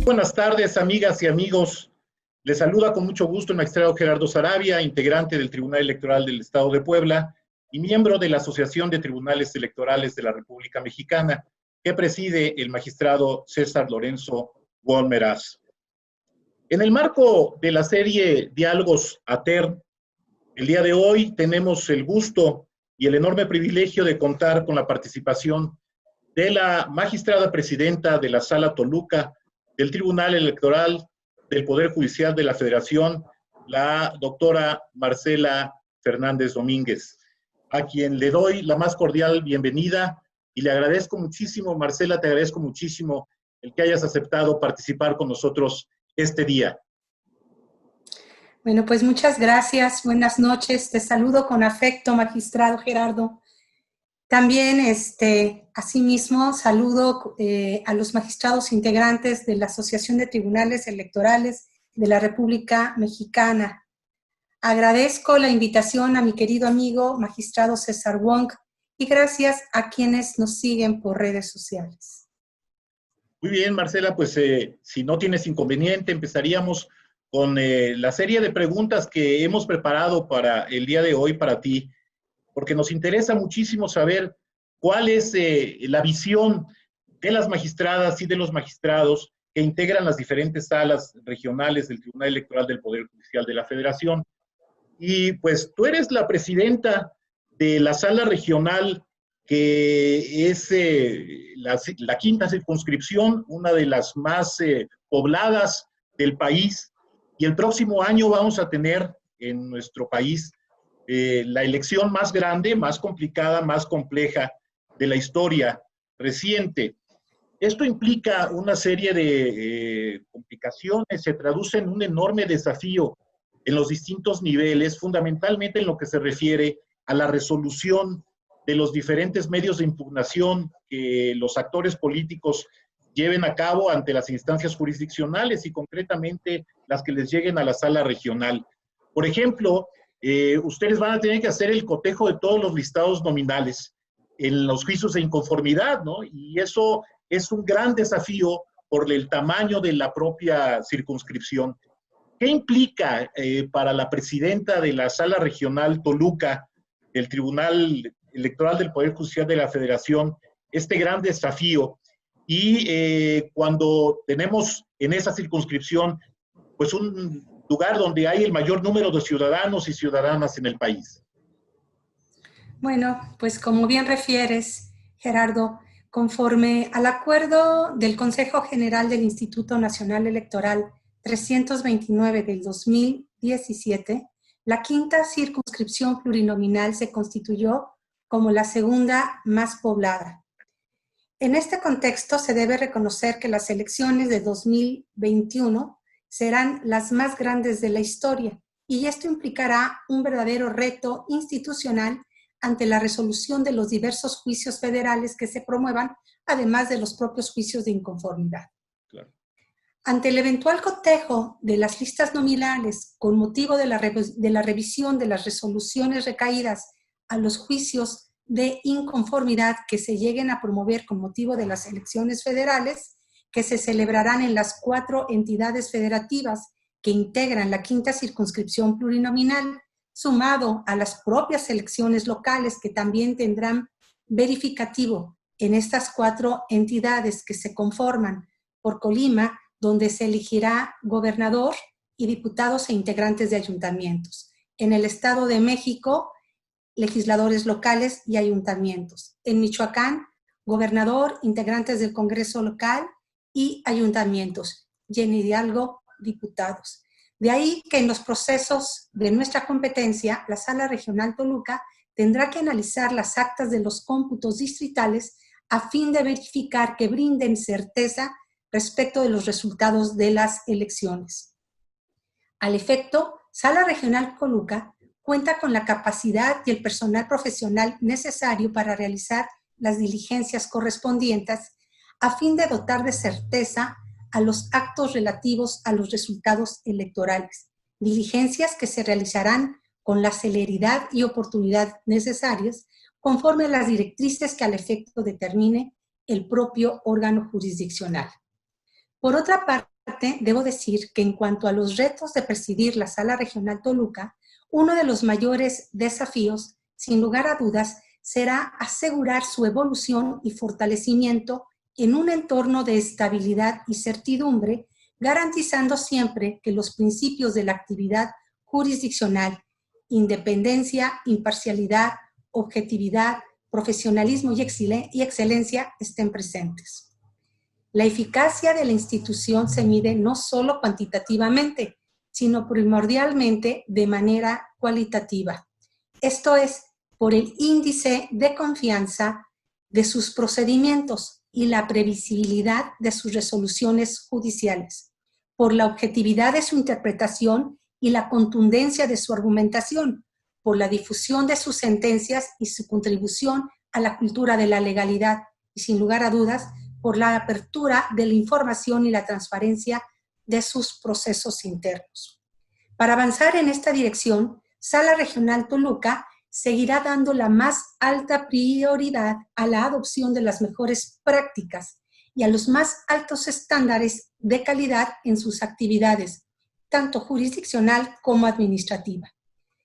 Buenas tardes, amigas y amigos. Les saluda con mucho gusto el magistrado Gerardo Saravia, integrante del Tribunal Electoral del Estado de Puebla y miembro de la Asociación de Tribunales Electorales de la República Mexicana, que preside el magistrado César Lorenzo Wolmeraz. En el marco de la serie Diálogos ATER, el día de hoy tenemos el gusto y el enorme privilegio de contar con la participación de la magistrada presidenta de la Sala Toluca del Tribunal Electoral del Poder Judicial de la Federación, la doctora Marcela Fernández Domínguez, a quien le doy la más cordial bienvenida y le agradezco muchísimo, Marcela, te agradezco muchísimo el que hayas aceptado participar con nosotros este día. Bueno, pues muchas gracias, buenas noches, te saludo con afecto, magistrado Gerardo. También, asimismo, saludo a los magistrados integrantes de la Asociación de Tribunales Electorales de la República Mexicana. Agradezco la invitación a mi querido amigo, magistrado César Wong, y gracias a quienes nos siguen por redes sociales. Muy bien, Marcela, pues si no tienes inconveniente, empezaríamos con la serie de preguntas que hemos preparado para el día de hoy para ti, porque nos interesa muchísimo saber cuál es la visión de las magistradas y de los magistrados que integran las diferentes salas regionales del Tribunal Electoral del Poder Judicial de la Federación. Y pues tú eres la presidenta de la sala regional que es la quinta circunscripción, una de las más pobladas del país, y el próximo año vamos a tener en nuestro país la elección más grande, más complicada, más compleja de la historia reciente. Esto implica una serie de complicaciones, se traduce en un enorme desafío en los distintos niveles, fundamentalmente en lo que se refiere a la resolución de los diferentes medios de impugnación que los actores políticos lleven a cabo ante las instancias jurisdiccionales y concretamente las que les lleguen a la sala regional. Por ejemplo, ustedes van a tener que hacer el cotejo de todos los listados nominales en los juicios de inconformidad, ¿no? Y eso es un gran desafío por el tamaño de la propia circunscripción. ¿Qué implica para la presidenta de la Sala Regional Toluca del Tribunal Electoral del Poder Judicial de la Federación este gran desafío? Y cuando tenemos en esa circunscripción pues un lugar donde hay el mayor número de ciudadanos y ciudadanas en el país. Bueno, pues como bien refieres, Gerardo, conforme al acuerdo del Consejo General del Instituto Nacional Electoral 329 del 2017, la quinta circunscripción plurinominal se constituyó como la segunda más poblada. En este contexto se debe reconocer que las elecciones de 2021 serán las más grandes de la historia y esto implicará un verdadero reto institucional ante la resolución de los diversos juicios federales que se promuevan, además de los propios juicios de inconformidad. Claro. Ante el eventual cotejo de las listas nominales con motivo de la revisión de las resoluciones recaídas a los juicios de inconformidad que se lleguen a promover con motivo de las elecciones federales, que se celebrarán en las 4 entidades federativas que integran la quinta circunscripción plurinominal, sumado a las propias elecciones locales que también tendrán verificativo en estas 4 entidades que se conforman por Colima, donde se elegirá gobernador y diputados e integrantes de ayuntamientos. En el Estado de México, legisladores locales y ayuntamientos. En Michoacán, gobernador, integrantes del Congreso local y ayuntamientos. Y en Hidalgo, diputados. De ahí que en los procesos de nuestra competencia, la Sala Regional Toluca tendrá que analizar las actas de los cómputos distritales a fin de verificar que brinden certeza respecto de los resultados de las elecciones. Al efecto, Sala Regional Toluca cuenta con la capacidad y el personal profesional necesario para realizar las diligencias correspondientes a fin de dotar de certeza a los actos relativos a los resultados electorales, diligencias que se realizarán con la celeridad y oportunidad necesarias conforme a las directrices que al efecto determine el propio órgano jurisdiccional. Por otra parte, debo decir que en cuanto a los retos de presidir la Sala Regional Toluca, uno de los mayores desafíos, sin lugar a dudas, será asegurar su evolución y fortalecimiento en un entorno de estabilidad y certidumbre, garantizando siempre que los principios de la actividad jurisdiccional, independencia, imparcialidad, objetividad, profesionalismo y excelencia estén presentes. La eficacia de la institución se mide no solo cuantitativamente, sino primordialmente de manera cualitativa. Esto es, por el índice de confianza de sus procedimientos y la previsibilidad de sus resoluciones judiciales, por la objetividad de su interpretación y la contundencia de su argumentación, por la difusión de sus sentencias y su contribución a la cultura de la legalidad, y sin lugar a dudas, por la apertura de la información y la transparencia de sus procesos internos. Para avanzar en esta dirección, Sala Regional Toluca seguirá dando la más alta prioridad a la adopción de las mejores prácticas y a los más altos estándares de calidad en sus actividades, tanto jurisdiccional como administrativa.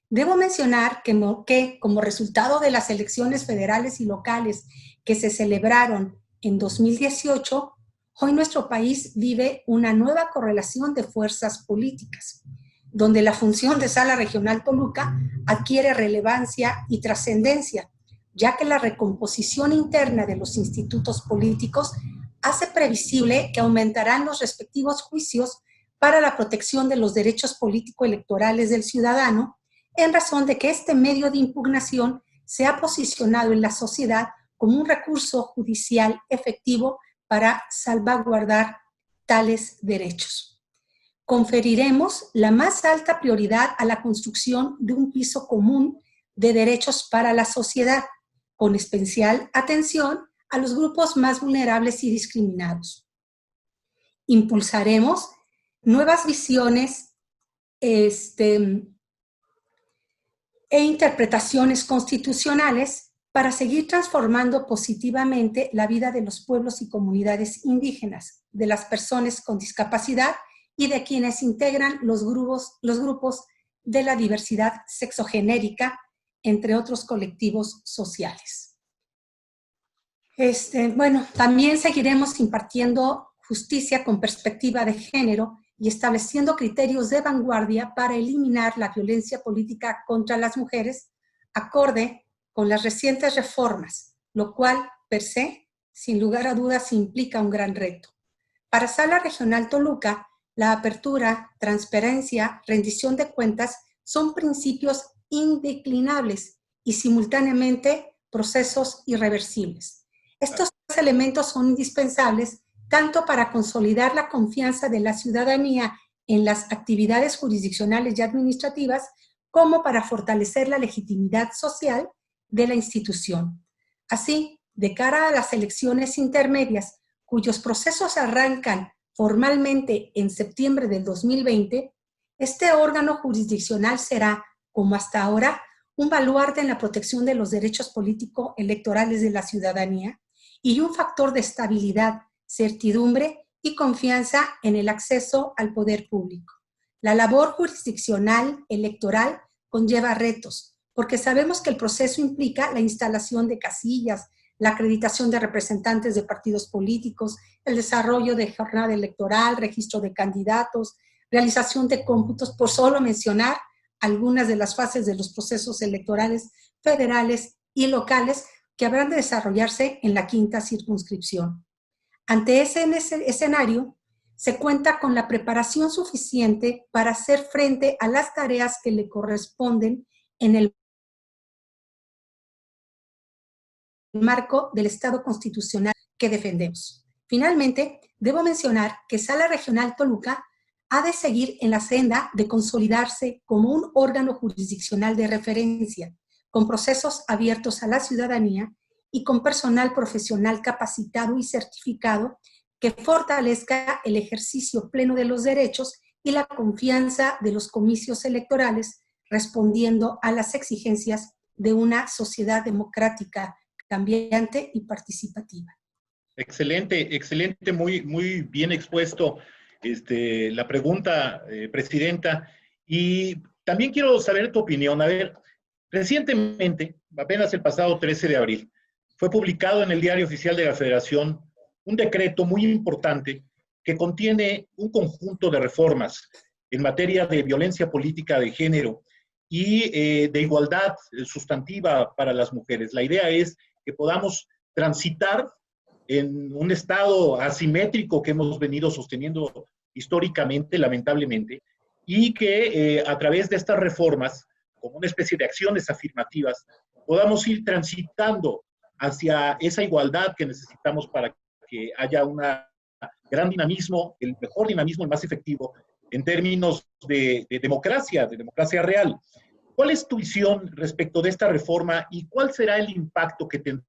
Debo mencionar que como resultado de las elecciones federales y locales que se celebraron en 2018, hoy nuestro país vive una nueva correlación de fuerzas políticas, donde la función de Sala Regional Toluca adquiere relevancia y trascendencia, ya que la recomposición interna de los institutos políticos hace previsible que aumentarán los respectivos juicios para la protección de los derechos político-electorales del ciudadano, en razón de que este medio de impugnación se ha posicionado en la sociedad como un recurso judicial efectivo para salvaguardar tales derechos. Conferiremos la más alta prioridad a la construcción de un piso común de derechos para la sociedad, con especial atención a los grupos más vulnerables y discriminados. Impulsaremos nuevas visiones e interpretaciones constitucionales para seguir transformando positivamente la vida de los pueblos y comunidades indígenas, de las personas con discapacidad y de quienes integran los grupos de la diversidad sexogenérica, entre otros colectivos sociales. También seguiremos impartiendo justicia con perspectiva de género y estableciendo criterios de vanguardia para eliminar la violencia política contra las mujeres, acorde con las recientes reformas, lo cual, per se, sin lugar a dudas, implica un gran reto. Para Sala Regional Toluca, la apertura, transparencia, rendición de cuentas son principios indeclinables y simultáneamente procesos irreversibles. Estos tres elementos son indispensables tanto para consolidar la confianza de la ciudadanía en las actividades jurisdiccionales y administrativas, como para fortalecer la legitimidad social de la institución. Así, de cara a las elecciones intermedias, cuyos procesos arrancan formalmente en septiembre del 2020, este órgano jurisdiccional será, como hasta ahora, un baluarte en la protección de los derechos político-electorales de la ciudadanía y un factor de estabilidad, certidumbre y confianza en el acceso al poder público. La labor jurisdiccional electoral conlleva retos, porque sabemos que el proceso implica la instalación de casillas, la acreditación de representantes de partidos políticos, el desarrollo de jornada electoral, registro de candidatos, realización de cómputos, por solo mencionar algunas de las fases de los procesos electorales federales y locales que habrán de desarrollarse en la quinta circunscripción. Ante ese escenario, se cuenta con la preparación suficiente para hacer frente a las tareas que le corresponden en el marco del Estado constitucional que defendemos. Finalmente, debo mencionar que Sala Regional Toluca ha de seguir en la senda de consolidarse como un órgano jurisdiccional de referencia, con procesos abiertos a la ciudadanía y con personal profesional capacitado y certificado que fortalezca el ejercicio pleno de los derechos y la confianza de los comicios electorales, respondiendo a las exigencias de una sociedad democrática, cambiante y participativa. Excelente, excelente, muy bien expuesto. la pregunta, Presidenta. Y también quiero saber tu opinión. A ver, recientemente, apenas el pasado 13 de abril, fue publicado en el Diario Oficial de la Federación un decreto muy importante que contiene un conjunto de reformas en materia de violencia política de género y de igualdad sustantiva para las mujeres. La idea es que podamos transitar en un estado asimétrico que hemos venido sosteniendo históricamente, lamentablemente, y que a través de estas reformas, como una especie de acciones afirmativas, podamos ir transitando hacia esa igualdad que necesitamos para que haya un gran dinamismo, el mejor dinamismo, el más efectivo, en términos de democracia real. ¿Cuál es tu visión respecto de esta reforma y cuál será el impacto que tendrá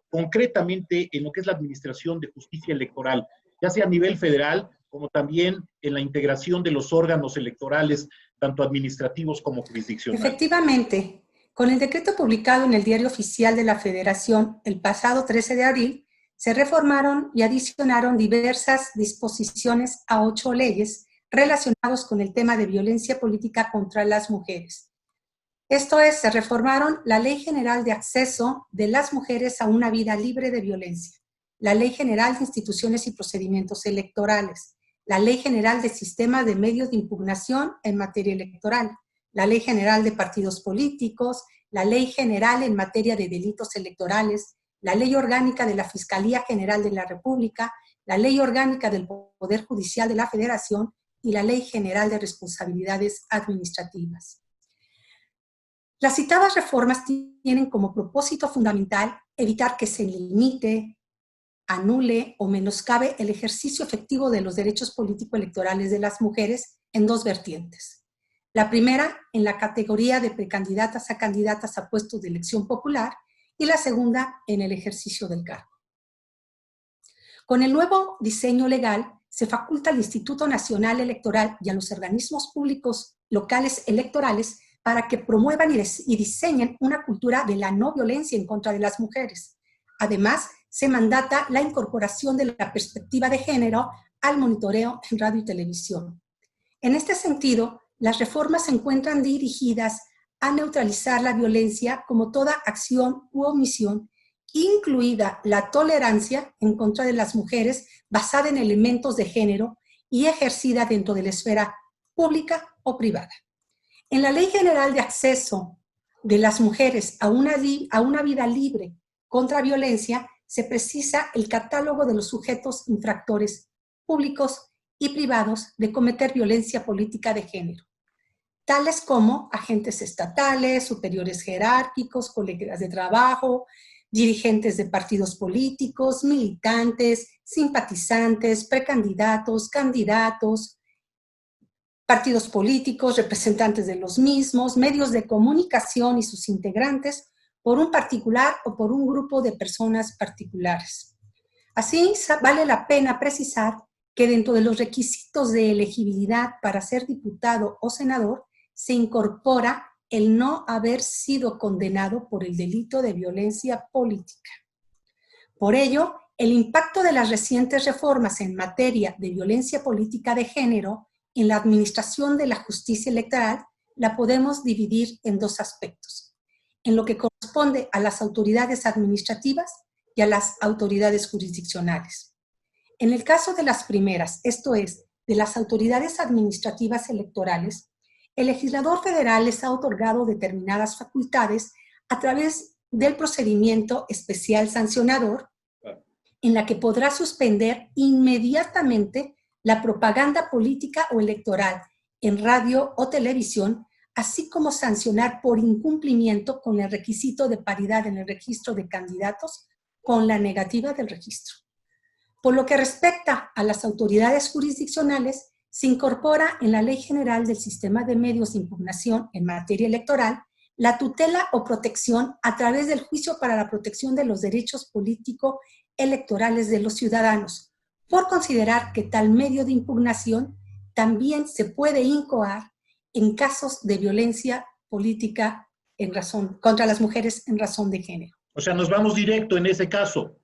concretamente en lo que es la administración de justicia electoral, ya sea a nivel federal como también en la integración de los órganos electorales, tanto administrativos como jurisdiccionales? Efectivamente, con el decreto publicado en el Diario Oficial de la Federación el pasado 13 de abril, se reformaron y adicionaron diversas disposiciones a 8 leyes relacionadas con el tema de violencia política contra las mujeres. Esto es, se reformaron la Ley General de Acceso de las Mujeres a una Vida Libre de Violencia, la Ley General de Instituciones y Procedimientos Electorales, la Ley General de Sistema de Medios de Impugnación en materia electoral, la Ley General de Partidos Políticos, la Ley General en materia de delitos electorales, la Ley Orgánica de la Fiscalía General de la República, la Ley Orgánica del Poder Judicial de la Federación y la Ley General de Responsabilidades Administrativas. Las citadas reformas tienen como propósito fundamental evitar que se limite, anule o menoscabe el ejercicio efectivo de los derechos político-electorales de las mujeres en 2 vertientes. La primera, en la categoría de precandidatas a candidatas a puestos de elección popular, y la segunda, en el ejercicio del cargo. Con el nuevo diseño legal, se faculta al Instituto Nacional Electoral y a los organismos públicos locales electorales para que promuevan y diseñen una cultura de la no violencia en contra de las mujeres. Además, se mandata la incorporación de la perspectiva de género al monitoreo en radio y televisión. En este sentido, las reformas se encuentran dirigidas a neutralizar la violencia como toda acción u omisión, incluida la tolerancia en contra de las mujeres basada en elementos de género y ejercida dentro de la esfera pública o privada. En la Ley General de Acceso de las Mujeres a una vida libre contra violencia, se precisa el catálogo de los sujetos infractores públicos y privados de cometer violencia política de género, tales como agentes estatales, superiores jerárquicos, colegas de trabajo, dirigentes de partidos políticos, militantes, simpatizantes, precandidatos, candidatos, partidos políticos, representantes de los mismos, medios de comunicación y sus integrantes, por un particular o por un grupo de personas particulares. Así, vale la pena precisar que dentro de los requisitos de elegibilidad para ser diputado o senador, se incorpora el no haber sido condenado por el delito de violencia política. Por ello, el impacto de las recientes reformas en materia de violencia política de género en la administración de la justicia electoral la podemos dividir en 2 aspectos, en lo que corresponde a las autoridades administrativas y a las autoridades jurisdiccionales. En el caso de las primeras, esto es, de las autoridades administrativas electorales, el legislador federal les ha otorgado determinadas facultades a través del procedimiento especial sancionador, en la que podrá suspender inmediatamente la propaganda política o electoral en radio o televisión, así como sancionar por incumplimiento con el requisito de paridad en el registro de candidatos con la negativa del registro. Por lo que respecta a las autoridades jurisdiccionales, se incorpora en la Ley General del Sistema de Medios de Impugnación en materia electoral la tutela o protección a través del juicio para la protección de los derechos político-electorales de los ciudadanos, por considerar que tal medio de impugnación también se puede incoar en casos de violencia política contra las mujeres en razón de género. O sea, nos vamos directo en ese caso.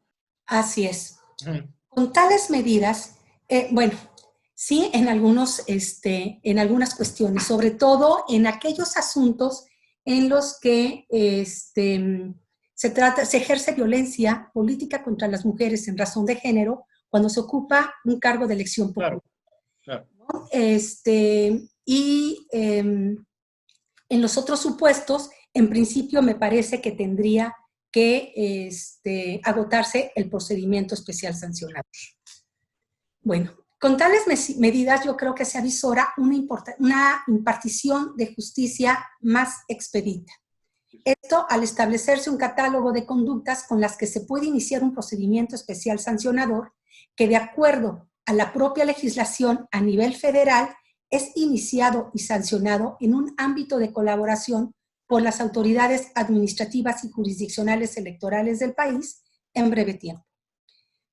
Así es. Con tales medidas, Bueno, sí, en algunas cuestiones, sobre todo en aquellos asuntos en los que se ejerce violencia política contra las mujeres en razón de género cuando se ocupa un cargo de elección popular. Claro. ¿No? En los otros supuestos, en principio me parece que tendría que agotarse el procedimiento especial sancionador. Bueno, con tales medidas yo creo que se avisora una impartición de justicia más expedita. Esto al establecerse un catálogo de conductas con las que se puede iniciar un procedimiento especial sancionador que, de acuerdo a la propia legislación a nivel federal, es iniciado y sancionado en un ámbito de colaboración por las autoridades administrativas y jurisdiccionales electorales del país en breve tiempo.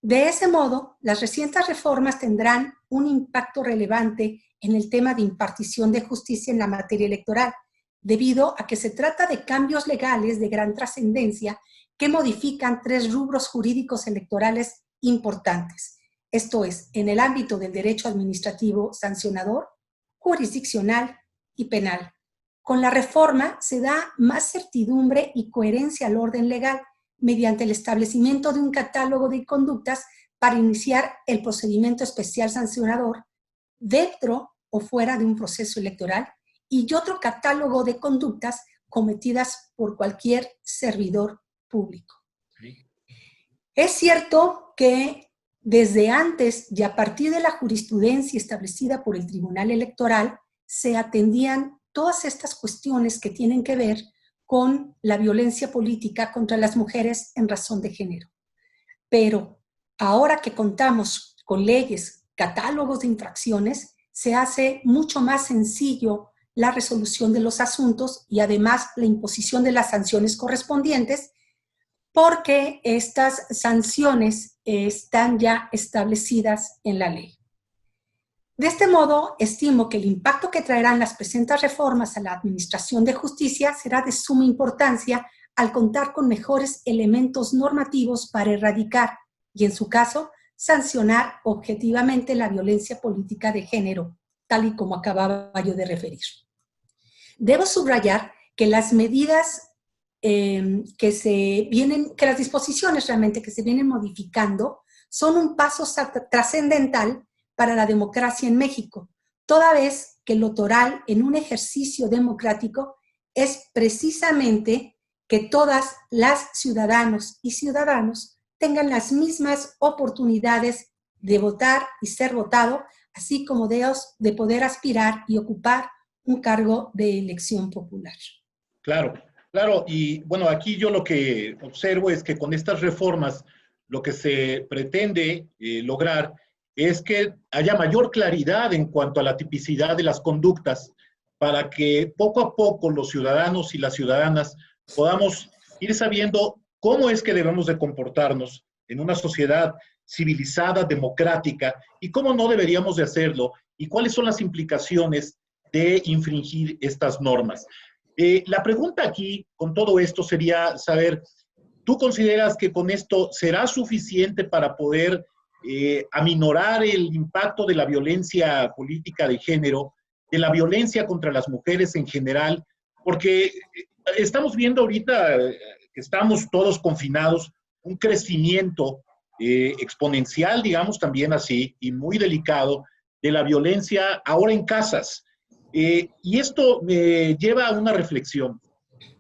De ese modo, las recientes reformas tendrán un impacto relevante en el tema de impartición de justicia en la materia electoral, debido a que se trata de cambios legales de gran trascendencia que modifican 3 rubros jurídicos electorales importantes. Esto es, en el ámbito del derecho administrativo sancionador, jurisdiccional y penal. Con la reforma se da más certidumbre y coherencia al orden legal mediante el establecimiento de un catálogo de conductas para iniciar el procedimiento especial sancionador dentro o fuera de un proceso electoral y otro catálogo de conductas cometidas por cualquier servidor público. Sí. Es cierto que desde antes y a partir de la jurisprudencia establecida por el Tribunal Electoral se atendían todas estas cuestiones que tienen que ver con la violencia política contra las mujeres en razón de género. Pero ahora que contamos con leyes, catálogos de infracciones, se hace mucho más sencillo la resolución de los asuntos y además la imposición de las sanciones correspondientes, porque estas sanciones están ya establecidas en la ley. De este modo, estimo que el impacto que traerán las presentes reformas a la administración de justicia será de suma importancia al contar con mejores elementos normativos para erradicar y, en su caso, sancionar objetivamente la violencia política de género, tal y como acababa yo de referir. Debo subrayar que las medidas que las disposiciones realmente que se vienen modificando son un paso trascendental para la democracia en México, toda vez que lo toral en un ejercicio democrático es precisamente que todas las ciudadanos y ciudadanos tengan las mismas oportunidades de votar y ser votado, así como de poder aspirar y ocupar un cargo de elección popular. Claro, claro, y bueno, aquí yo lo que observo es que con estas reformas lo que se pretende lograr es que haya mayor claridad en cuanto a la tipicidad de las conductas para que poco a poco los ciudadanos y las ciudadanas podamos ir sabiendo cómo es que debemos de comportarnos en una sociedad civilizada, democrática, y cómo no deberíamos de hacerlo, y cuáles son las implicaciones de infringir estas normas. La pregunta aquí, con todo esto, sería saber, ¿tú consideras que con esto será suficiente para poder aminorar el impacto de la violencia política de género, de la violencia contra las mujeres en general? Porque estamos viendo ahorita que estamos todos confinados, un crecimiento exponencial, digamos también así, y muy delicado, de la violencia ahora en casas. Y esto me lleva a una reflexión.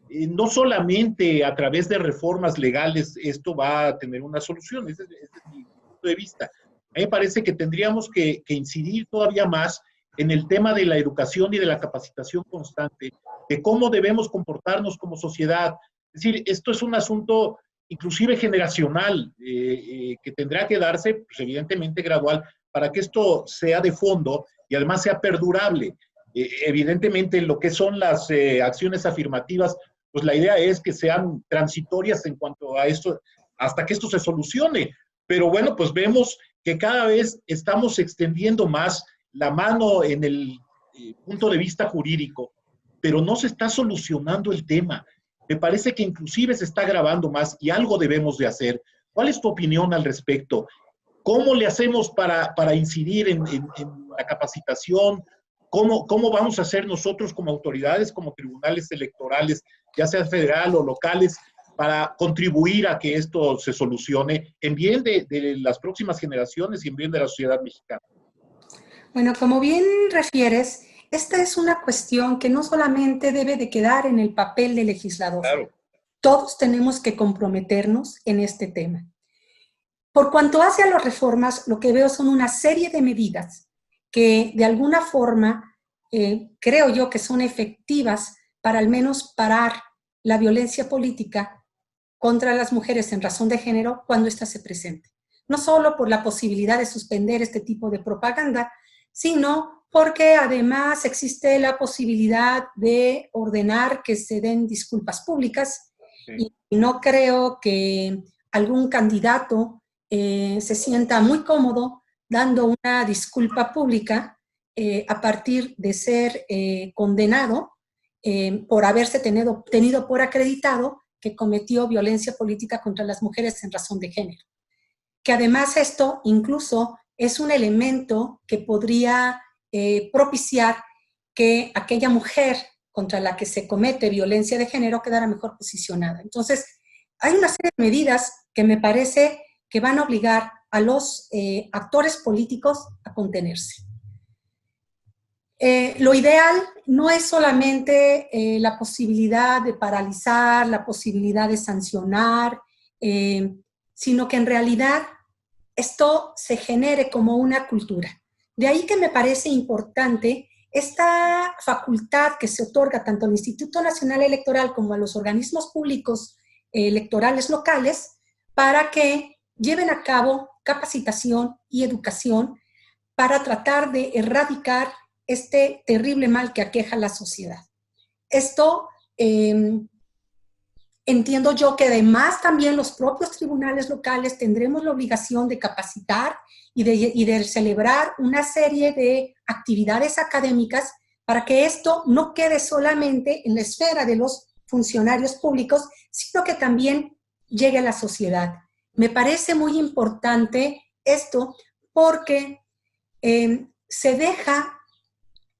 No solamente a través de reformas legales esto va a tener una solución, ese es mi punto de vista. A mí me parece que tendríamos que incidir todavía más en el tema de la educación y de la capacitación constante, de cómo debemos comportarnos como sociedad. Es decir, esto es un asunto inclusive generacional, que tendrá que darse, pues, evidentemente gradual, para que esto sea de fondo y además sea perdurable. Evidentemente, lo que son las acciones afirmativas, pues la idea es que sean transitorias en cuanto a esto, hasta que esto se solucione. Pero bueno, pues vemos que cada vez estamos extendiendo más la mano en el punto de vista jurídico, pero no se está solucionando el tema. Me parece que inclusive se está agravando más y algo debemos de hacer. ¿Cuál es tu opinión al respecto? ¿Cómo le hacemos para incidir en la capacitación? ¿Cómo vamos a hacer nosotros como autoridades, como tribunales electorales, ya sea federal o locales, para contribuir a que esto se solucione en bien de las próximas generaciones y en bien de la sociedad mexicana? Bueno, como bien refieres, esta es una cuestión que no solamente debe de quedar en el papel del legislador. Claro. Todos tenemos que comprometernos en este tema. Por cuanto hace a las reformas, lo que veo son una serie de medidas que de alguna forma creo yo que son efectivas para al menos parar la violencia política contra las mujeres en razón de género cuando ésta se presente. No solo por la posibilidad de suspender este tipo de propaganda, sino porque además existe la posibilidad de ordenar que se den disculpas públicas. Sí. Y no creo que algún candidato se sienta muy cómodo dando una disculpa pública a partir de ser condenado por haberse tenido por acreditado que cometió violencia política contra las mujeres en razón de género. Que además esto incluso es un elemento que podría propiciar que aquella mujer contra la que se comete violencia de género quedara mejor posicionada. Entonces, hay una serie de medidas que me parece que van a obligar a los actores políticos a contenerse. Lo ideal no es solamente la posibilidad de paralizar, la posibilidad de sancionar, sino que en realidad esto se genere como una cultura. De ahí que me parece importante esta facultad que se otorga tanto al Instituto Nacional Electoral como a los organismos públicos electorales locales para que lleven a cabo capacitación y educación para tratar de erradicar este terrible mal que aqueja a la sociedad. Esto entiendo yo que además también los propios tribunales locales tendremos la obligación de capacitar y de celebrar una serie de actividades académicas para que esto no quede solamente en la esfera de los funcionarios públicos, sino que también llegue a la sociedad. Me parece muy importante esto porque se deja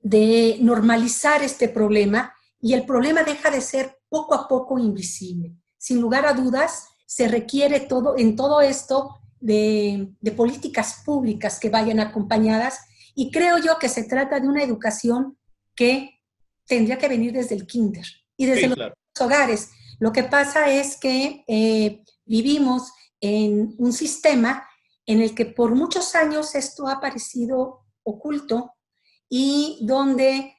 de normalizar este problema y el problema deja de ser poco a poco invisible. Sin lugar a dudas, se requiere en todo esto de políticas públicas que vayan acompañadas y creo yo que se trata de una educación que tendría que venir desde el kinder y desde los hogares. Lo que pasa es que vivimos en un sistema en el que por muchos años esto ha parecido oculto y donde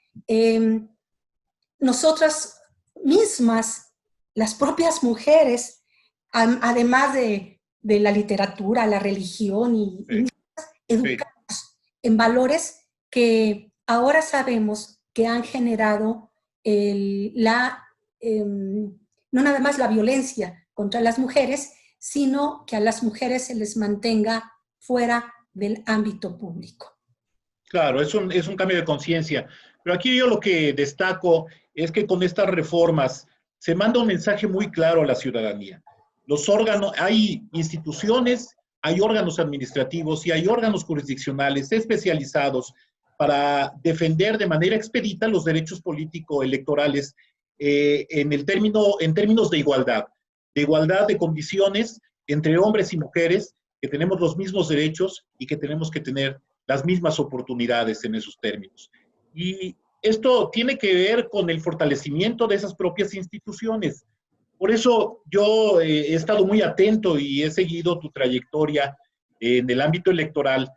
nosotras mismas, las propias mujeres, además de la literatura, la religión y educamos en valores que ahora sabemos que han generado no nada más la violencia contra las mujeres, sino que a las mujeres se les mantenga fuera del ámbito público. Claro, es un cambio de conciencia. Pero aquí yo lo que destaco es que con estas reformas se manda un mensaje muy claro a la ciudadanía. Los órganos, hay instituciones, hay órganos administrativos y hay órganos jurisdiccionales especializados para defender de manera expedita los derechos político-electorales en términos de igualdad de condiciones entre hombres y mujeres, que tenemos los mismos derechos y que tenemos que tener las mismas oportunidades en esos términos. Y esto tiene que ver con el fortalecimiento de esas propias instituciones. Por eso yo he estado muy atento y he seguido tu trayectoria en el ámbito electoral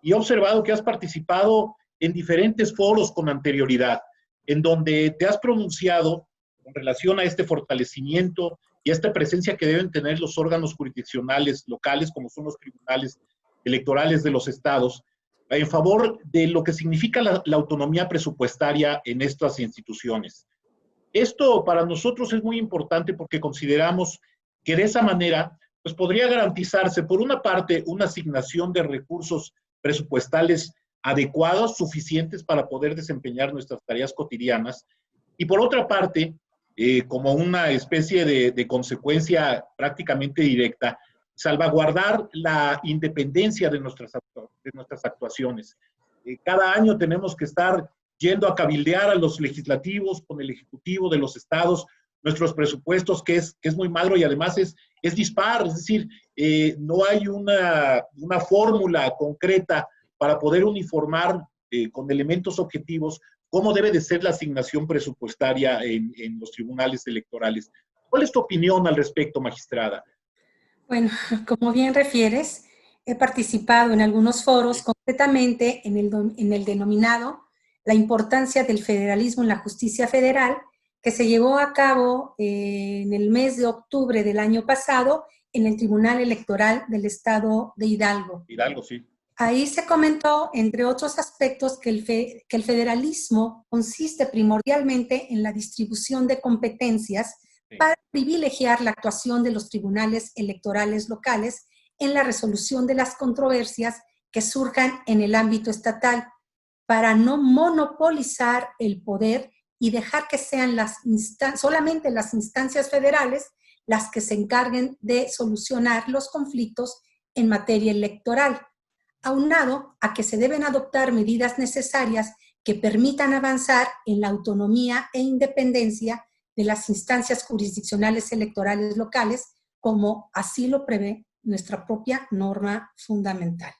y he observado que has participado en diferentes foros con anterioridad, en donde te has pronunciado con relación a este fortalecimiento y a esta presencia que deben tener los órganos jurisdiccionales locales, como son los tribunales electorales de los estados, en favor de lo que significa la autonomía presupuestaria en estas instituciones. Esto para nosotros es muy importante porque consideramos que de esa manera pues podría garantizarse, por una parte, una asignación de recursos presupuestales adecuados, suficientes para poder desempeñar nuestras tareas cotidianas, y por otra parte, como una especie de consecuencia prácticamente directa, salvaguardar la independencia de nuestras actuaciones. Cada año tenemos que estar yendo a cabildear a los legislativos con el ejecutivo de los estados, nuestros presupuestos, que es muy malo y además es dispar, es decir, no hay una fórmula concreta para poder uniformar con elementos objetivos cómo debe de ser la asignación presupuestaria en los tribunales electorales. ¿Cuál es tu opinión al respecto, magistrada? Bueno, como bien refieres, he participado en algunos foros, concretamente en el denominado La importancia del federalismo en la justicia federal, que se llevó a cabo en el mes de octubre del año pasado en el Tribunal Electoral del Estado de Hidalgo. Hidalgo, sí. Ahí se comentó, entre otros aspectos, que el federalismo consiste primordialmente en la distribución de competencias para privilegiar la actuación de los tribunales electorales locales en la resolución de las controversias que surjan en el ámbito estatal, para no monopolizar el poder y dejar que sean solamente las instancias federales las que se encarguen de solucionar los conflictos en materia electoral, aunado a que se deben adoptar medidas necesarias que permitan avanzar en la autonomía e independencia de las instancias jurisdiccionales electorales locales, como así lo prevé nuestra propia norma fundamental.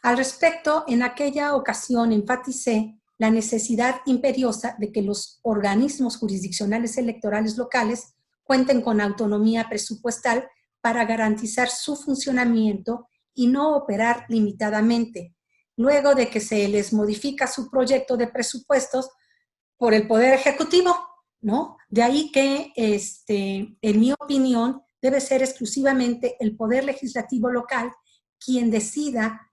Al respecto, en aquella ocasión enfaticé la necesidad imperiosa de que los organismos jurisdiccionales electorales locales cuenten con autonomía presupuestal para garantizar su funcionamiento y no operar limitadamente, luego de que se les modifica su proyecto de presupuestos por el Poder Ejecutivo, ¿no? De ahí que, en mi opinión, debe ser exclusivamente el Poder Legislativo local quien decida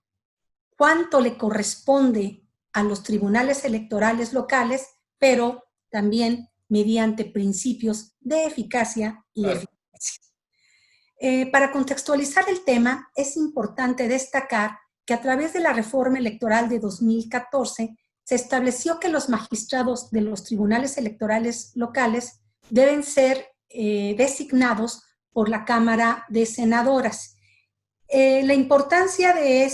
cuánto le corresponde a los tribunales electorales locales, pero también mediante principios de eficacia y eficiencia. Para contextualizar el tema, es importante destacar que a través de la reforma electoral de 2014 se estableció que los magistrados de los tribunales electorales locales deben ser designados por la Cámara de Senadoras. La importancia de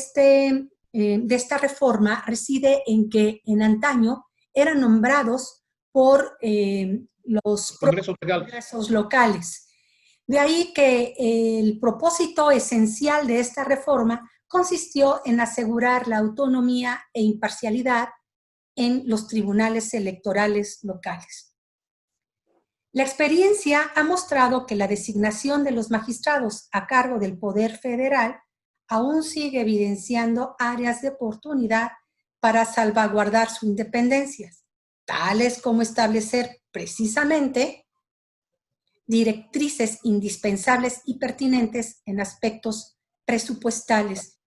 esta reforma reside en que en antaño eran nombrados por los congresos locales. De ahí que el propósito esencial de esta reforma consistió en asegurar la autonomía e imparcialidad en los tribunales electorales locales. La experiencia ha mostrado que la designación de los magistrados a cargo del Poder Federal aún sigue evidenciando áreas de oportunidad para salvaguardar su independencia, tales como establecer precisamente directrices indispensables y pertinentes en aspectos presupuestales,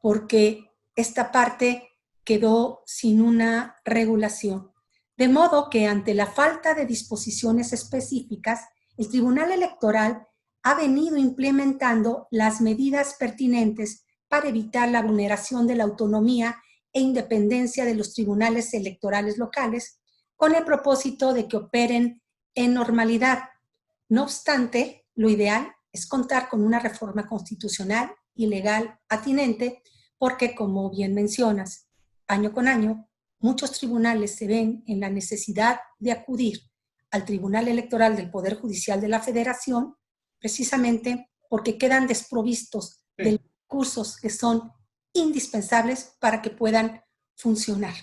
porque esta parte quedó sin una regulación. De modo que ante la falta de disposiciones específicas, el Tribunal Electoral ha venido implementando las medidas pertinentes para evitar la vulneración de la autonomía e independencia de los tribunales electorales locales, con el propósito de que operen en normalidad. No obstante, lo ideal es contar con una reforma constitucional y legal atinente, porque, como bien mencionas, año con año, muchos tribunales se ven en la necesidad de acudir al Tribunal Electoral del Poder Judicial de la Federación, precisamente porque quedan desprovistos de los recursos que son indispensables para que puedan funcionar.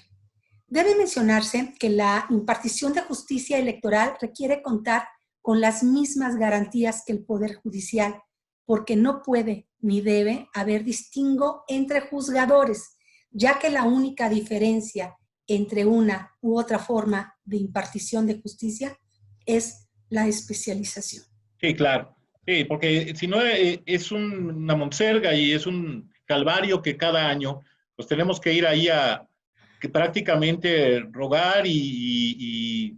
Debe mencionarse que la impartición de justicia electoral requiere contar con las mismas garantías que el Poder Judicial, porque no puede ni debe haber distingo entre juzgadores, ya que la única diferencia entre una u otra forma de impartición de justicia es la especialización. Sí, claro. Sí, porque si no es una monserga y es un calvario que cada año pues tenemos que ir ahí a que prácticamente rogar y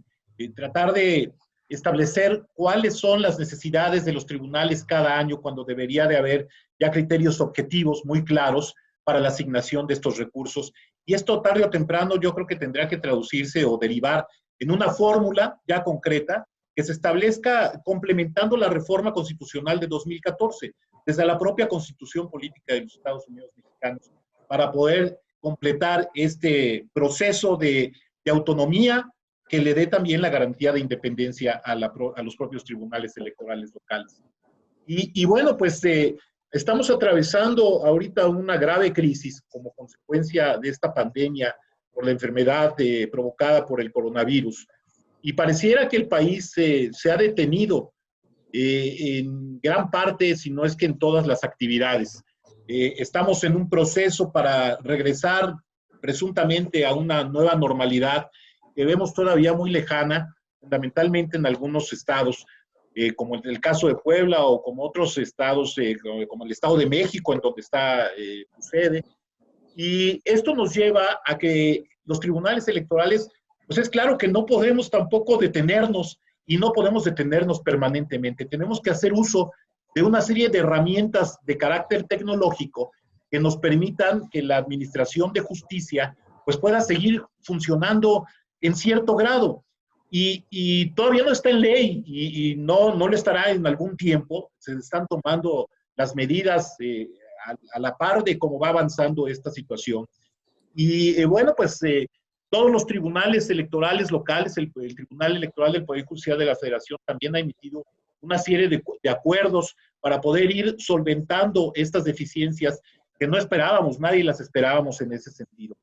tratar de establecer cuáles son las necesidades de los tribunales cada año, cuando debería de haber ya criterios objetivos muy claros para la asignación de estos recursos. Y esto tarde o temprano yo creo que tendrá que traducirse o derivar en una fórmula ya concreta que se establezca complementando la reforma constitucional de 2014, desde la propia Constitución Política de los Estados Unidos Mexicanos, para poder completar este proceso de autonomía que le dé también la garantía de independencia a los propios tribunales electorales locales. Y bueno, pues estamos atravesando ahorita una grave crisis como consecuencia de esta pandemia por la enfermedad provocada por el coronavirus. Y pareciera que el país se ha detenido en gran parte, si no es que en todas las actividades. Estamos en un proceso para regresar presuntamente a una nueva normalidad que vemos todavía muy lejana, fundamentalmente en algunos estados, como el caso de Puebla o como otros estados, como el Estado de México, en donde está su sede. Y esto nos lleva a que los tribunales electorales, pues es claro que no podemos tampoco detenernos y no podemos detenernos permanentemente. Tenemos que hacer uso de una serie de herramientas de carácter tecnológico que nos permitan que la administración de justicia pues pueda seguir funcionando en cierto grado. Y todavía no está en ley y no lo estará en algún tiempo. Se están tomando las medidas a la par de cómo va avanzando esta situación. Y bueno, pues todos los tribunales electorales locales, el Tribunal Electoral del Poder Judicial de la Federación también ha emitido una serie de acuerdos para poder ir solventando estas deficiencias que no esperábamos, nadie las esperábamos en ese sentido.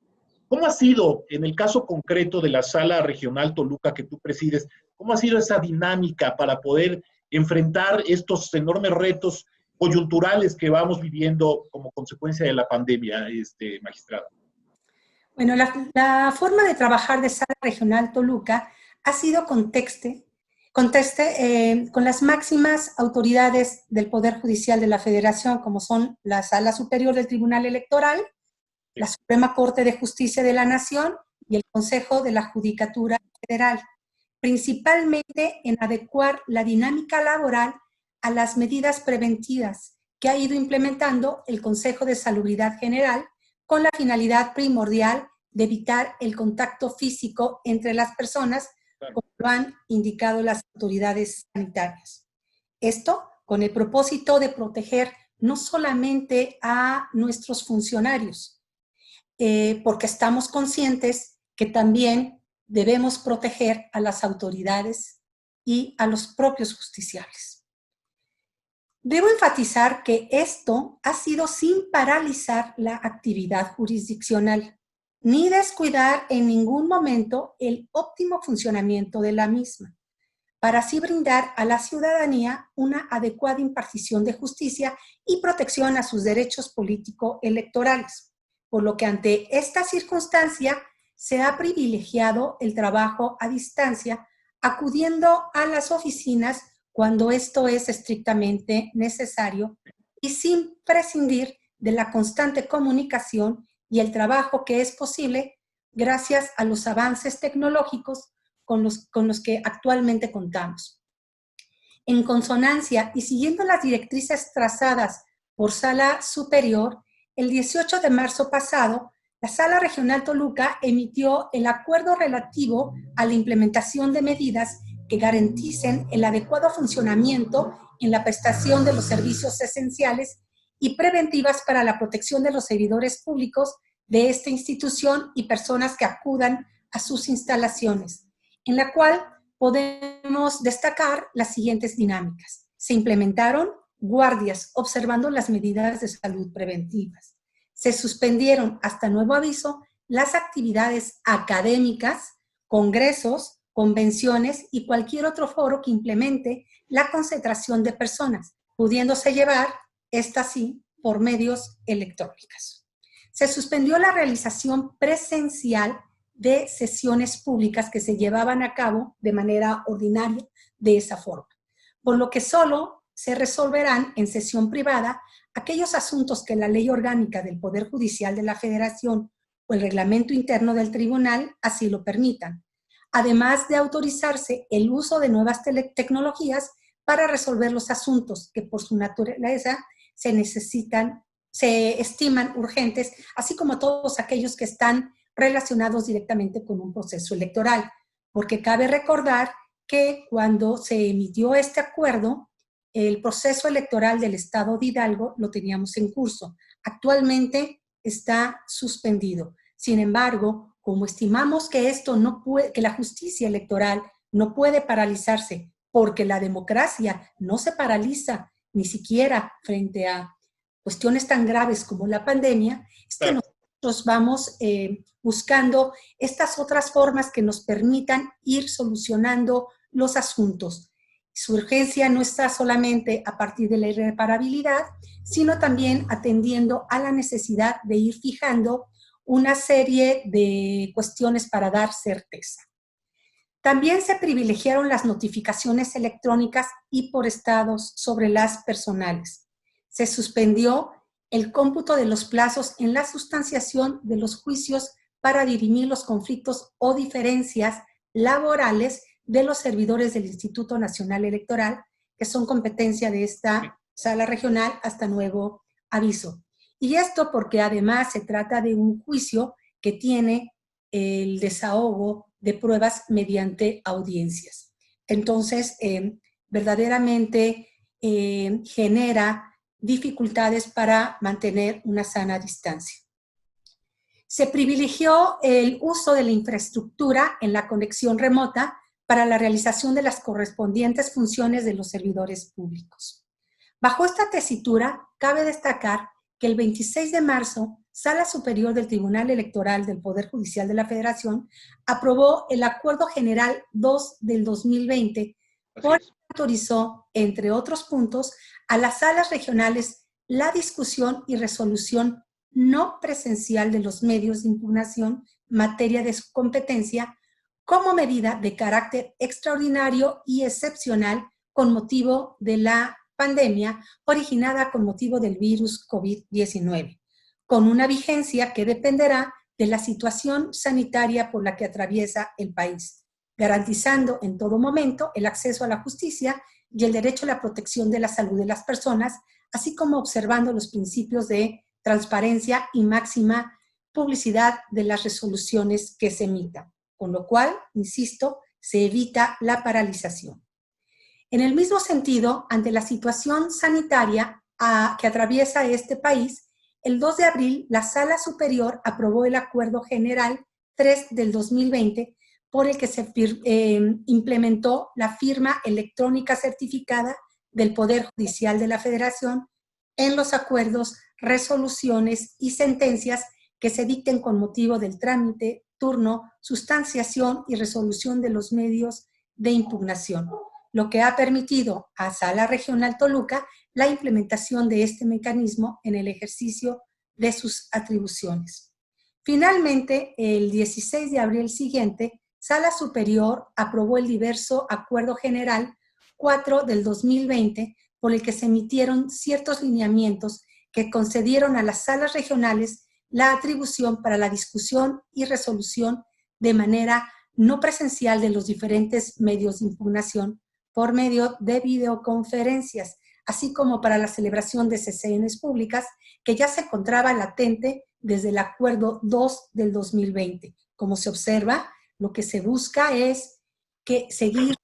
¿Cómo ha sido, en el caso concreto de la Sala Regional Toluca que tú presides, cómo ha sido esa dinámica para poder enfrentar estos enormes retos coyunturales que vamos viviendo como consecuencia de la pandemia, magistrada? Bueno, la forma de trabajar de Sala Regional Toluca ha sido con las máximas autoridades del Poder Judicial de la Federación, como son la Sala Superior del Tribunal Electoral, la Suprema Corte de Justicia de la Nación y el Consejo de la Judicatura Federal, principalmente en adecuar la dinámica laboral a las medidas preventivas que ha ido implementando el Consejo de Salubridad General con la finalidad primordial de evitar el contacto físico entre las personas, como lo han indicado las autoridades sanitarias. Esto con el propósito de proteger no solamente a nuestros funcionarios, porque estamos conscientes que también debemos proteger a las autoridades y a los propios justiciables. Debo enfatizar que esto ha sido sin paralizar la actividad jurisdiccional, ni descuidar en ningún momento el óptimo funcionamiento de la misma, para así brindar a la ciudadanía una adecuada impartición de justicia y protección a sus derechos político-electorales. Por lo que ante esta circunstancia se ha privilegiado el trabajo a distancia, acudiendo a las oficinas cuando esto es estrictamente necesario y sin prescindir de la constante comunicación y el trabajo que es posible gracias a los avances tecnológicos con los que actualmente contamos. En consonancia y siguiendo las directrices trazadas por Sala Superior, el 18 de marzo pasado, la Sala Regional Toluca emitió el acuerdo relativo a la implementación de medidas que garanticen el adecuado funcionamiento en la prestación de los servicios esenciales y preventivas para la protección de los servidores públicos de esta institución y personas que acudan a sus instalaciones, en la cual podemos destacar las siguientes dinámicas. Se implementaron guardias observando las medidas de salud preventivas. Se suspendieron hasta nuevo aviso las actividades académicas, congresos, convenciones y cualquier otro foro que implemente la concentración de personas, pudiéndose llevar, esta sí, por medios electrónicos. Se suspendió la realización presencial de sesiones públicas que se llevaban a cabo de manera ordinaria de esa forma, por lo que solo se resolverán en sesión privada aquellos asuntos que la Ley Orgánica del Poder Judicial de la Federación o el reglamento interno del tribunal así lo permitan, además de autorizarse el uso de nuevas tecnologías para resolver los asuntos que por su naturaleza se estiman urgentes, así como todos aquellos que están relacionados directamente con un proceso electoral, porque cabe recordar que cuando se emitió este acuerdo, el proceso electoral del estado de Hidalgo lo teníamos en curso. Actualmente está suspendido. Sin embargo, como estimamos que esto no puede, que la justicia electoral no puede paralizarse, porque la democracia no se paraliza ni siquiera frente a cuestiones tan graves como la pandemia, es que nosotros vamos buscando estas otras formas que nos permitan ir solucionando los asuntos. Su urgencia no está solamente a partir de la irreparabilidad, sino también atendiendo a la necesidad de ir fijando una serie de cuestiones para dar certeza. También se privilegiaron las notificaciones electrónicas y por estados sobre las personales. Se suspendió el cómputo de los plazos en la sustanciación de los juicios para dirimir los conflictos o diferencias laborales de los servidores del Instituto Nacional Electoral, que son competencia de esta sala regional hasta nuevo aviso. Y esto porque además se trata de un juicio que tiene el desahogo de pruebas mediante audiencias. Entonces, verdaderamente genera dificultades para mantener una sana distancia. Se privilegió el uso de la infraestructura en la conexión remota para la realización de las correspondientes funciones de los servidores públicos. Bajo esta tesitura, cabe destacar que el 26 de marzo, Sala Superior del Tribunal Electoral del Poder Judicial de la Federación aprobó el Acuerdo General 2 del 2020, por el que autorizó, entre otros puntos, a las salas regionales la discusión y resolución no presencial de los medios de impugnación, materia de su competencia, como medida de carácter extraordinario y excepcional con motivo de la pandemia originada con motivo del virus COVID-19, con una vigencia que dependerá de la situación sanitaria por la que atraviesa el país, garantizando en todo momento el acceso a la justicia y el derecho a la protección de la salud de las personas, así como observando los principios de transparencia y máxima publicidad de las resoluciones que se emitan, con lo cual, insisto, se evita la paralización. En el mismo sentido, ante la situación sanitaria que atraviesa este país, el 2 de abril la Sala Superior aprobó el Acuerdo General 3 del 2020, por el que se implementó la firma electrónica certificada del Poder Judicial de la Federación en los acuerdos, resoluciones y sentencias que se dicten con motivo del trámite, turno, sustanciación y resolución de los medios de impugnación, lo que ha permitido a Sala Regional Toluca la implementación de este mecanismo en el ejercicio de sus atribuciones. Finalmente, el 16 de abril siguiente, Sala Superior aprobó el diverso Acuerdo General 4 del 2020, por el que se emitieron ciertos lineamientos que concedieron a las salas regionales la atribución para la discusión y resolución de manera no presencial de los diferentes medios de impugnación por medio de videoconferencias, así como para la celebración de sesiones públicas que ya se encontraba latente desde el Acuerdo 2 del 2020. Como se observa, lo que se busca es que seguir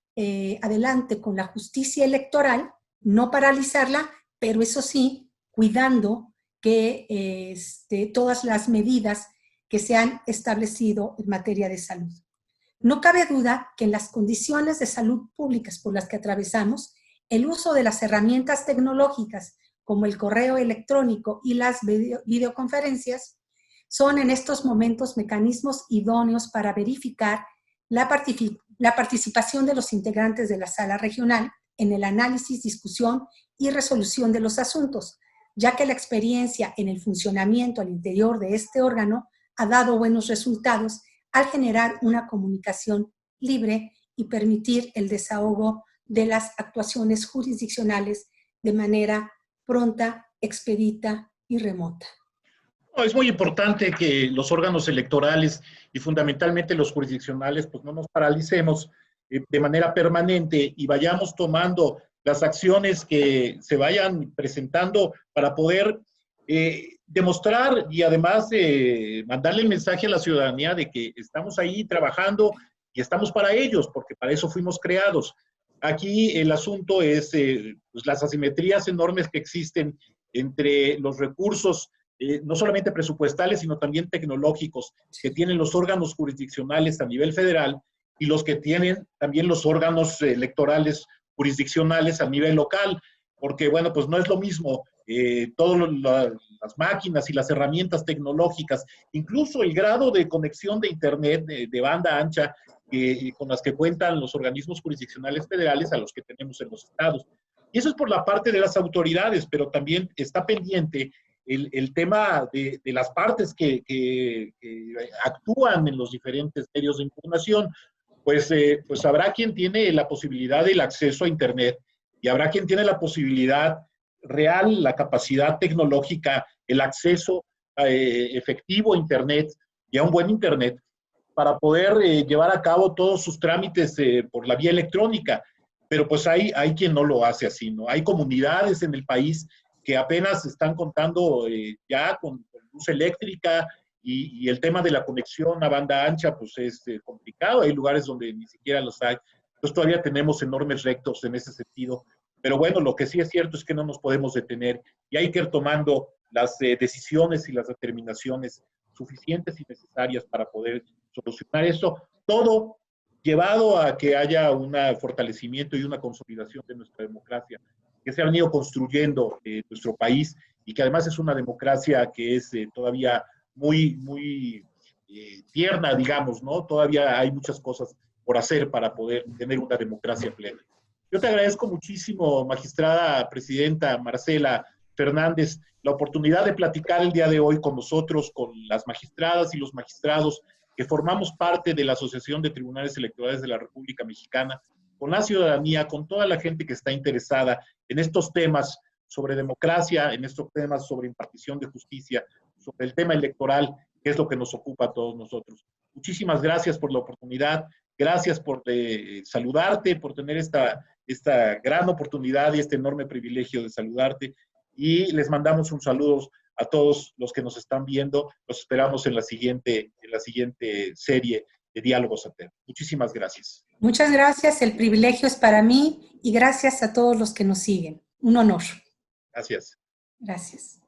adelante con la justicia electoral, no paralizarla, pero eso sí, cuidando que todas las medidas que se han establecido en materia de salud. No cabe duda que en las condiciones de salud públicas por las que atravesamos, el uso de las herramientas tecnológicas como el correo electrónico y las videoconferencias son en estos momentos mecanismos idóneos para verificar la participación de los integrantes de la sala regional en el análisis, discusión y resolución de los asuntos, ya que la experiencia en el funcionamiento al interior de este órgano ha dado buenos resultados al generar una comunicación libre y permitir el desahogo de las actuaciones jurisdiccionales de manera pronta, expedita y remota. Es muy importante que los órganos electorales y fundamentalmente los jurisdiccionales pues no nos paralicemos de manera permanente y vayamos tomando las acciones que se vayan presentando para poder demostrar y además mandarle el mensaje a la ciudadanía de que estamos ahí trabajando y estamos para ellos, porque para eso fuimos creados. Aquí el asunto es pues las asimetrías enormes que existen entre los recursos, no solamente presupuestales, sino también tecnológicos, que tienen los órganos jurisdiccionales a nivel federal y los que tienen también los órganos electorales jurisdiccionales a nivel local, porque bueno, pues no es lo mismo todas las máquinas y las herramientas tecnológicas, incluso el grado de conexión de Internet de banda ancha con las que cuentan los organismos jurisdiccionales federales a los que tenemos en los estados. Y eso es por la parte de las autoridades, pero también está pendiente el tema de las partes que actúan en los diferentes medios de información. Pues habrá quien tiene la posibilidad del acceso a Internet y habrá quien tiene la posibilidad real, la capacidad tecnológica, el acceso efectivo a Internet y a un buen Internet para poder llevar a cabo todos sus trámites por la vía electrónica. Pero pues hay quien no lo hace así, ¿no? Hay comunidades en el país que apenas están contando ya con luz eléctrica y el tema de la conexión a banda ancha pues es complicado. Hay lugares donde ni siquiera los hay. Entonces todavía tenemos enormes retos en ese sentido. Pero bueno, lo que sí es cierto es que no nos podemos detener y hay que ir tomando las decisiones y las determinaciones suficientes y necesarias para poder solucionar eso. Todo llevado a que haya un fortalecimiento y una consolidación de nuestra democracia, que se ha venido construyendo nuestro país y que además es una democracia que es todavía muy tierna, digamos, ¿no? Todavía hay muchas cosas por hacer para poder tener una democracia plena. Yo te agradezco muchísimo, magistrada presidenta Marcela Fernández, la oportunidad de platicar el día de hoy con nosotros, con las magistradas y los magistrados que formamos parte de la Asociación de Tribunales Electorales de la República Mexicana, con la ciudadanía, con toda la gente que está interesada en estos temas sobre democracia, en estos temas sobre impartición de justicia, sobre el tema electoral, que es lo que nos ocupa a todos nosotros. Muchísimas gracias por la oportunidad, gracias por saludarte, por tener esta gran oportunidad y este enorme privilegio de saludarte. Y les mandamos un saludo a todos los que nos están viendo. Los esperamos en la siguiente serie de Diálogos Alternos. Muchísimas gracias. Muchas gracias, el privilegio es para mí y gracias a todos los que nos siguen. Un honor. Gracias. Gracias.